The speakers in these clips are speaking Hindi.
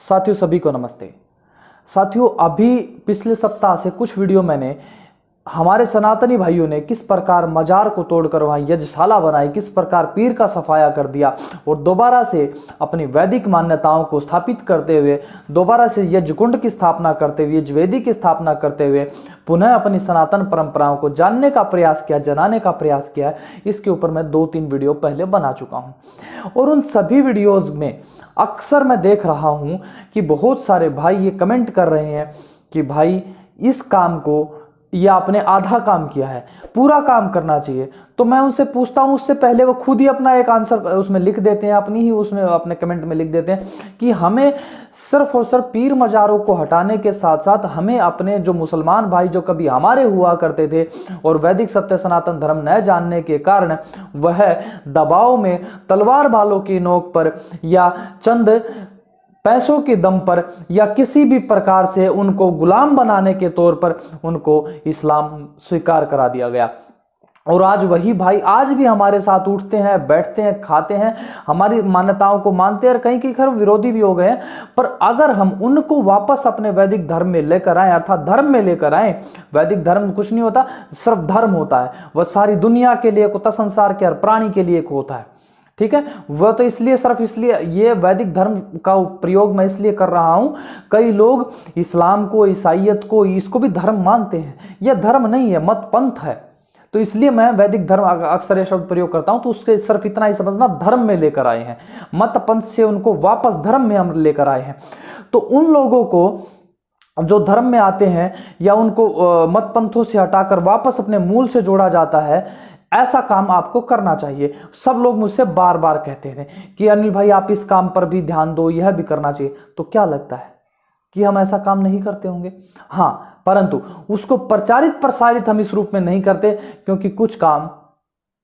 साथियों सभी को नमस्ते। साथियों अभी पिछले सप्ताह से कुछ वीडियो मैंने हमारे सनातनी भाइयों ने किस प्रकार मजार को तोड़कर वहां यज्ञशाला बनाई, किस प्रकार पीर का सफाया कर दिया और दोबारा से अपनी वैदिक मान्यताओं को स्थापित करते हुए, दोबारा से यज्ञकुंड की स्थापना करते हुए, यज्ञवेदी की स्थापना करते हुए पुनः अपनी सनातन परंपराओं को जानने का प्रयास किया, जनाने का प्रयास किया। इसके ऊपर मैं 2-3 वीडियो पहले बना चुका हूं और उन सभी वीडियोज में अक्सर मैं देख रहा हूं कि बहुत सारे भाई ये कमेंट कर रहे हैं कि भाई इस काम को या आपने आधा काम किया है, पूरा काम करना चाहिए। तो मैं उनसे पूछता हूं, उससे पहले वो खुद ही अपना एक आंसर उसमें लिख देते हैं, अपनी ही उसमें अपने कमेंट में लिख देते हैं कि हमें सिर्फ और सिर्फ पीर मजारों को हटाने के साथ साथ हमें अपने जो मुसलमान भाई जो कभी हमारे हुआ करते थे और वैदिक सत्य सनातन धर्म न जानने के कारण वह दबाव में तलवार भालों की नोक पर या चंद पैसों के दम पर या किसी भी प्रकार से उनको गुलाम बनाने के तौर पर उनको इस्लाम स्वीकार करा दिया गया। और आज वही भाई आज भी हमारे साथ उठते हैं, बैठते हैं, खाते हैं, हमारी मान्यताओं को मानते हैं और कहीं खैर विरोधी भी हो गए हैं। पर अगर हम उनको वापस अपने वैदिक धर्म में लेकर आए, अर्थात धर्म में लेकर आए, वैदिक धर्म कुछ नहीं होता, सिर्फ धर्म होता है। वह सारी दुनिया के लिए, होता संसार के हर प्राणी के लिए एक होता है, ठीक है। वह तो इसलिए सिर्फ इसलिए ये वैदिक धर्म का प्रयोग मैं इसलिए कर रहा हूं, कई लोग इस्लाम को, ईसाइयत को, इसको भी धर्म मानते हैं। यह धर्म नहीं है, मत पंथ है। तो इसलिए मैं वैदिक धर्म अक्सर ये शब्द प्रयोग करता हूं। तो उसके सिर्फ इतना ही समझना, धर्म में लेकर आए हैं, मत पंथ से उनको वापस धर्म में हम लेकर आए हैं। तो उन लोगों को जो धर्म में आते हैं या उनको मत पंथों से हटाकर वापस अपने मूल से जोड़ा जाता है, ऐसा काम आपको करना चाहिए। सब लोग मुझसे बार बार कहते थे कि अनिल भाई आप इस काम पर भी ध्यान दो, यह भी करना चाहिए। तो क्या लगता है कि हम ऐसा काम नहीं करते होंगे? हाँ, परंतु उसको प्रचारित प्रसारित हम इस रूप में नहीं करते, क्योंकि कुछ काम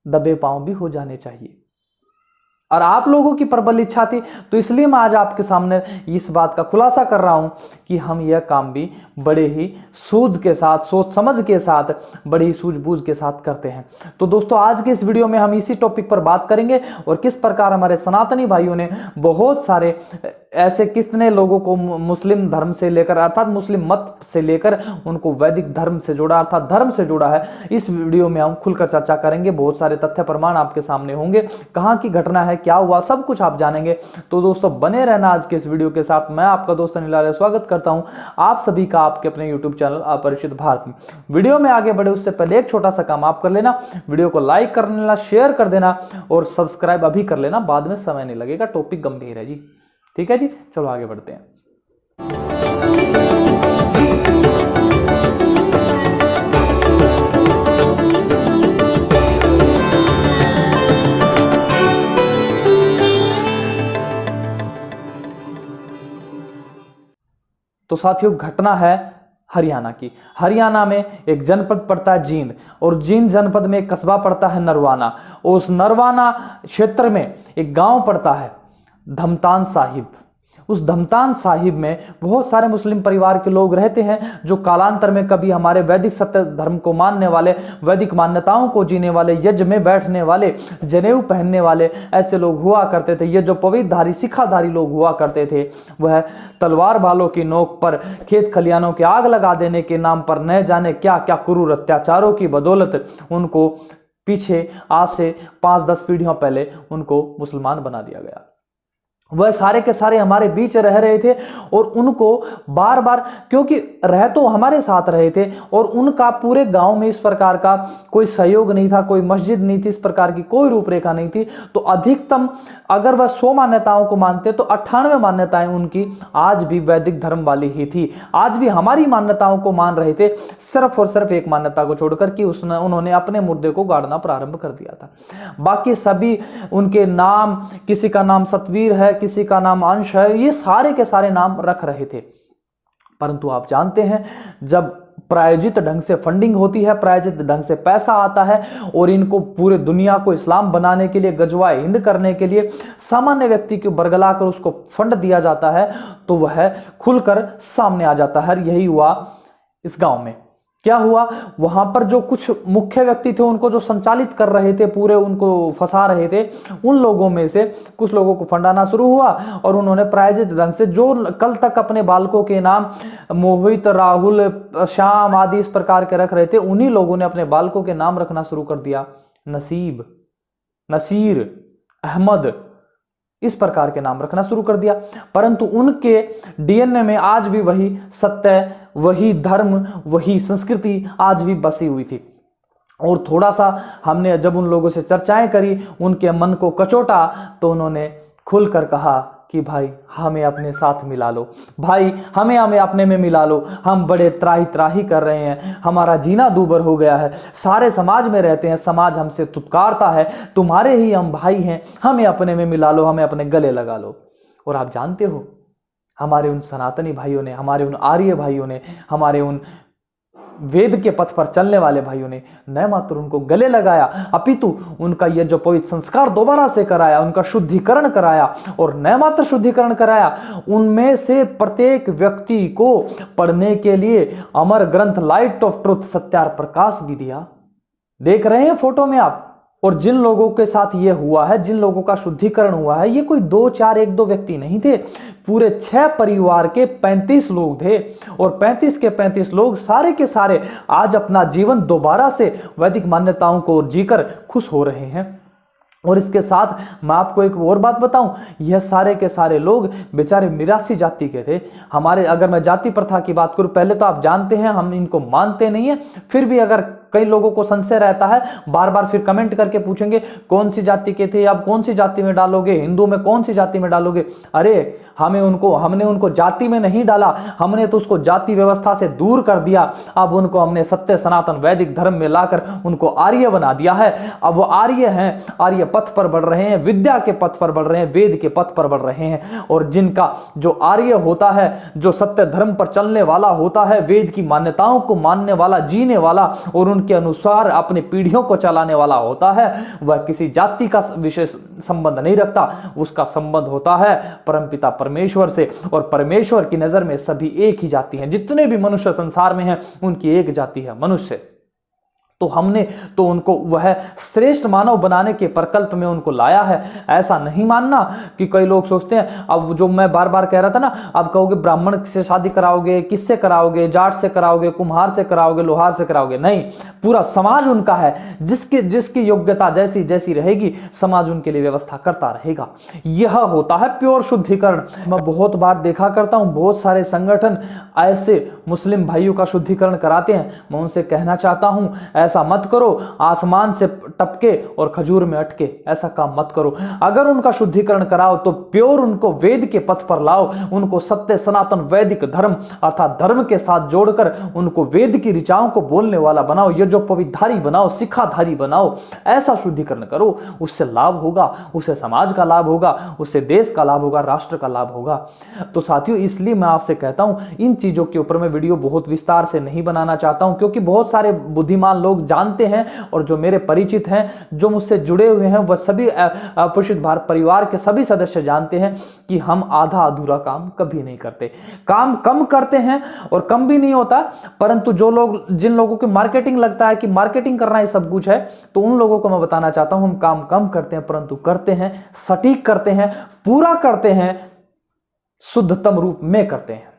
दबे पांव भी हो जाने चाहिए और आप लोगों की प्रबल इच्छा थी। तो इसलिए मैं आज आपके सामने इस बात का खुलासा कर रहा हूं कि हम यह काम भी बड़े ही सूझ के साथ, सोच समझ के साथ, बड़ी ही सूझबूझ के साथ करते हैं। तो दोस्तों आज के इस वीडियो में हम इसी टॉपिक पर बात करेंगे और किस प्रकार हमारे सनातनी भाइयों ने बहुत सारे ऐसे कितने लोगों को मुस्लिम धर्म से लेकर, अर्थात मुस्लिम मत से लेकर उनको वैदिक धर्म से जोड़ा, अर्थात धर्म से जोड़ा है। इस वीडियो में हम खुलकर चर्चा करेंगे। बहुत सारे तथ्य प्रमाण आपके सामने होंगे, कहां की घटना है, क्या हुआ, सब कुछ आप जानेंगे। तो दोस्तों बने रहना आज के इस वीडियो के साथ। मैं आपका दोस्त अनिल आर्य स्वागत करता हूं आप सभी का आपके अपने यूट्यूब चैनल अपरिचित भारत में। वीडियो में आगे बढ़े उससे पहले एक छोटा सा काम आप कर लेना, वीडियो को लाइक कर लेना, शेयर कर देना और सब्सक्राइब अभी कर लेना, बाद में समय नहीं लगेगा, टॉपिक गंभीर है जी। ठीक है जी, चलो आगे बढ़ते हैं। तो साथियों घटना है हरियाणा की। हरियाणा में एक जनपद पड़ता है जींद और जींद जनपद में एक कस्बा पड़ता है नरवाना। और उस नरवाना क्षेत्र में एक गांव पड़ता है धमतान साहिब। उस धमतान साहिब में बहुत सारे मुस्लिम परिवार के लोग रहते हैं जो कालांतर में कभी हमारे वैदिक सत्य धर्म को मानने वाले, वैदिक मान्यताओं को जीने वाले, यज्ञ में बैठने वाले, जनेऊ पहनने वाले ऐसे लोग हुआ करते थे। ये जो पवित्रधारी सिखाधारी लोग हुआ करते थे, वह तलवार भालों की नोक पर खेत खलियानों के आग लगा देने के नाम पर न जाने क्या क्या क्रूर अत्याचारों की बदौलत उनको पीछे आज से 5-10 पीढ़ियों पहले उनको मुसलमान बना दिया गया। वह सारे के सारे हमारे बीच रह रहे थे और उनको बार बार, क्योंकि रह तो हमारे साथ रहे थे और उनका पूरे गांव में इस प्रकार का कोई सहयोग नहीं था, कोई मस्जिद नहीं थी, इस प्रकार की कोई रूपरेखा नहीं थी। तो अधिकतम अगर वह 100 मान्यताओं को मानते तो 98 मान्यताएं उनकी आज भी वैदिक धर्म वाली ही थी। आज भी हमारी मान्यताओं को मान रहे थे, सिर्फ और सिर्फ एक मान्यता को छोड़कर कि उन्होंने अपने मुर्दे को गाड़ना प्रारंभ कर दिया था। बाकी सभी उनके नाम, किसी का नाम सतवीर है, किसी का नाम अंश है, ये सारे के सारे नाम रख रहे थे। परंतु आप जानते हैं जब प्रायोजित ढंग से फंडिंग होती है, प्रायोजित ढंग से पैसा आता है और इनको पूरे दुनिया को इस्लाम बनाने के लिए, गजवाए हिंद करने के लिए सामान्य व्यक्ति को बरगलाकर उसको फंड दिया जाता है, तो वह खुलकर सामने आ जाता है। यही हुआ इस गांव में। क्या हुआ, वहां पर जो कुछ मुख्य व्यक्ति थे उनको जो संचालित कर रहे थे, पूरे उनको फंसा रहे थे, उन लोगों में से कुछ लोगों को फंडाना शुरू हुआ और उन्होंने प्रायोजित ढंग से जो कल तक अपने बालकों के नाम मोहित, राहुल, श्याम आदि इस प्रकार के रख रहे थे, उन्हीं लोगों ने अपने बालकों के नाम रखना शुरू कर दिया, नसीब, नसीर, अहमद, इस प्रकार के नाम रखना शुरू कर दिया। परंतु उनके डीएनए में आज भी वही सत्य, वही धर्म, वही संस्कृति आज भी बसी हुई थी। और थोड़ा सा हमने जब उन लोगों से चर्चाएं करी, उनके मन को कचोटा, तो उन्होंने खुलकर कहा कि भाई हमें अपने साथ मिला लो, भाई हमें अपने में मिला लो, हम बड़े त्राही त्राही कर रहे हैं, हमारा जीना दूभर हो गया है, सारे समाज में रहते हैं, समाज हमसे तुतकारता है, तुम्हारे ही हम भाई हैं, हमें अपने में मिला लो, हमें अपने गले लगा लो। और आप जानते हो, हमारे उन सनातनी भाइयों ने, हमारे उन आर्य भाइयों ने, हमारे उन वेद के पथ पर चलने वाले भाइयों ने न मात्र उनको गले लगाया, अपितु उनका यह जो पवित्र संस्कार दोबारा से कराया, उनका शुद्धिकरण कराया, और न मात्र शुद्धिकरण कराया, उनमें से प्रत्येक व्यक्ति को पढ़ने के लिए अमर ग्रंथ लाइट ऑफ ट्रुथ सत्यार प्रकाश भी दिया। देख रहे हैं फोटो में आप। और जिन लोगों के साथ ये हुआ है, जिन लोगों का शुद्धिकरण हुआ है, ये कोई 2 4 1 2 व्यक्ति नहीं थे, पूरे 6 परिवार के 35 लोग थे। और 35 के 35 लोग सारे के सारे आज अपना जीवन दोबारा से वैदिक मान्यताओं को जीकर खुश हो रहे हैं। और इसके साथ मैं आपको एक और बात बताऊं, यह सारे के सारे लोग बेचारे मिरासी जाति के थे। हमारे, अगर मैं जाति प्रथा की बात करूं, पहले तो आप जानते हैं हम इनको मानते नहीं है, फिर भी अगर कई लोगों को संशय रहता है, बार बार फिर कमेंट करके पूछेंगे कौन सी जाति के थे, अब कौन सी जाति में डालोगे, हिंदू में कौन सी जाति में डालोगे। अरे हमने उनको जाति में नहीं डाला, हमने तो उसको जाति व्यवस्था से दूर कर दिया। अब उनको हमने सत्य सनातन वैदिक धर्म में लाकर उनको आर्य बना दिया है। अब वो आर्य हैं, आर्य पथ पर बढ़ रहे हैं, विद्या के पथ पर बढ़ रहे हैं, वेद के पथ पर बढ़ रहे हैं। और जिनका जो आर्य होता है, जो सत्य धर्म पर चलने वाला होता है, वेद की मान्यताओं को मानने वाला, जीने वाला और उनके अनुसार अपनी पीढ़ियों को चलाने वाला होता है, वह किसी जाति का विशेष संबंध नहीं रखता। उसका संबंध होता है परमपिता परमेश्वर से। और परमेश्वर की नजर में सभी एक ही जाति हैं। जितने भी मनुष्य संसार में हैं, उनकी एक जाति है, मनुष्य। तो हमने तो उनको वह श्रेष्ठ मानव बनाने के प्रकल्प में उनको लाया है। ऐसा नहीं मानना कि कई लोग सोचते हैं, अब जो मैं बार बार कह रहा था ना, अब कहोगे ब्राह्मण से शादी कराओगे, किससे कराओगे, जाट से कराओगे, कुम्हार से कराओगे, लोहार से कराओगे। नहीं, पूरा समाज उनका है। जिसकी योग्यता जैसी जैसी रहेगी, समाज उनके लिए व्यवस्था करता रहेगा। यह होता है प्योर शुद्धिकरण। मैं बहुत बार देखा करता हूं, बहुत सारे संगठन ऐसे मुस्लिम भाइयों का शुद्धिकरण कराते हैं। मैं उनसे कहना चाहता हूं, ऐसा मत करो, आसमान से टपके और खजूर में अटके, ऐसा काम मत करो। अगर उनका शुद्धिकरण कराओ तो प्योर उनको वेद के पथ पर लाओ, उनको सत्य सनातन वैदिक धर्म अर्थात धर्म के साथ जोड़कर उनको वेद की ऋचाओं को बोलने वाला बनाओ, ये जो पवित्रधारी बनाओ, शिखाधारी बनाओ। ऐसा शुद्धिकरण करो, उससे लाभ होगा, उससे समाज का लाभ होगा, उससे देश का लाभ होगा, राष्ट्र का लाभ होगा। तो साथियों, इसलिए मैं आपसे कहता हूं, इन चीजों के ऊपर मैं वीडियो बहुत विस्तार से नहीं बनाना चाहता हूं, क्योंकि बहुत सारे बुद्धिमान लोग जानते हैं और जो मेरे परिचित हैं, जो मुझसे जुड़े हुए हैं, वह सभी अपोषित भारत परिवार के सभी सदस्य जानते हैं कि हम आधा अधूरा काम कभी नहीं करते। काम कम करते हैं और कम भी नहीं होता, परंतु जिन लोगों की मार्केटिंग लगता है कि मार्केटिंग करना ही सब कुछ है, तो उन लोगों को मैं बताना चाहता हूं, हम काम कम करते हैं परंतु करते हैं, सटीक करते हैं, पूरा करते हैं, शुद्धतम रूप में करते हैं।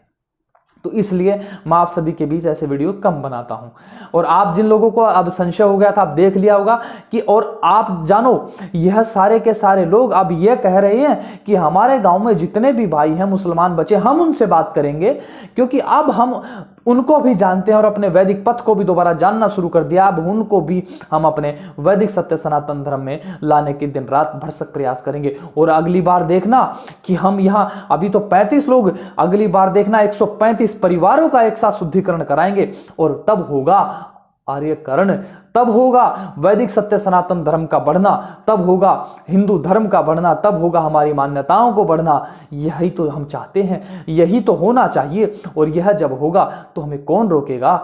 तो इसलिए मैं आप सभी के बीच ऐसे वीडियो कम बनाता हूं। और आप जिन लोगों को अब संशय हो गया था, आप देख लिया होगा कि, और आप जानो, यह सारे के सारे लोग अब यह कह रहे हैं कि हमारे गांव में जितने भी भाई हैं मुसलमान बचे, हम उनसे बात करेंगे, क्योंकि अब हम उनको भी जानते हैं और अपने वैदिक पथ को भी दोबारा जानना शुरू कर दिया। अब उनको भी हम अपने वैदिक सत्य सनातन धर्म में लाने के दिन रात भरसक प्रयास करेंगे। और अगली बार देखना कि हम यहां अभी तो 35 लोग, अगली बार देखना 135 परिवारों का एक साथ शुद्धिकरण कराएंगे। और तब होगा आर्यकरण, तब होगा वैदिक सत्य सनातन धर्म का बढ़ना, तब होगा हिंदू धर्म का बढ़ना, तब होगा हमारी मान्यताओं को बढ़ना। यही तो हम चाहते हैं, यही तो होना चाहिए। और यह जब होगा तो हमें कौन रोकेगा।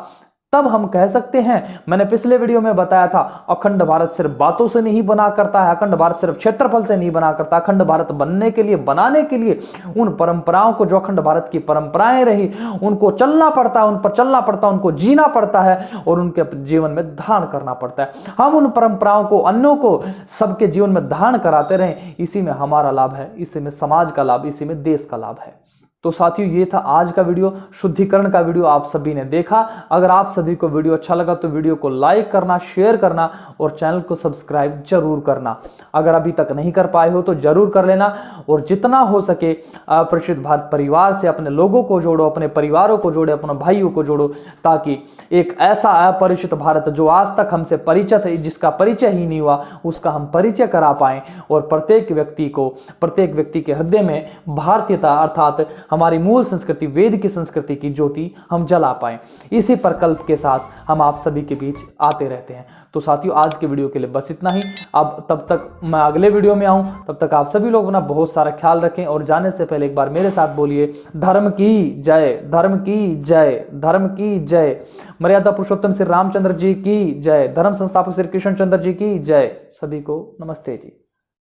तब हम कह सकते हैं, मैंने पिछले वीडियो में बताया था, अखंड भारत सिर्फ बातों से नहीं बना करता है, अखंड भारत सिर्फ क्षेत्रफल से नहीं बना करता। अखंड भारत बनने के लिए, बनाने के लिए उन परंपराओं को, जो अखंड भारत की परंपराएं रही, उनको चलना पड़ता है, उन पर चलना पड़ता है, उनको जीना पड़ता है और उनके जीवन में धारण करना पड़ता है। हम उन परंपराओं को, अन्यों को सबके जीवन में धारण कराते रहें, इसी में हमारा लाभ है, इसी में समाज का लाभ, इसी में देश का लाभ है। तो साथियों, ये था आज का वीडियो, शुद्धिकरण का वीडियो आप सभी ने देखा। अगर आप सभी को वीडियो अच्छा लगा तो वीडियो को लाइक करना, शेयर करना और चैनल को सब्सक्राइब जरूर करना। अगर अभी तक नहीं कर पाए हो तो जरूर कर लेना और जितना हो सके अपरिचित भारत परिवार से अपने लोगों को जोड़ो, अपने परिवारों को जोड़ो, अपने भाइयों को जोड़ो, ताकि एक ऐसा अपरिचित भारत जो आज तक हमसे परिचित है, जिसका परिचय ही नहीं हुआ, उसका हम परिचय करा पाएं और प्रत्येक व्यक्ति के हृदय में भारतीयता अर्थात हमारी मूल संस्कृति, वेद की संस्कृति की ज्योति हम जला पाएं। इसी प्रकल्प के साथ हम आप सभी के बीच आते रहते हैं। तो साथियों, आज के वीडियो के लिए बस इतना ही। अब तब तक मैं अगले वीडियो में आऊं, तब तक आप सभी लोग अपना बहुत सारा ख्याल रखें और जाने से पहले एक बार मेरे साथ बोलिए, धर्म की जय, धर्म की जय, धर्म की जय। मर्यादा पुरुषोत्तम श्री रामचंद्र जी की जय, धर्म संस्थापक श्री कृष्णचंद्र जी की जय। सभी को नमस्ते जी।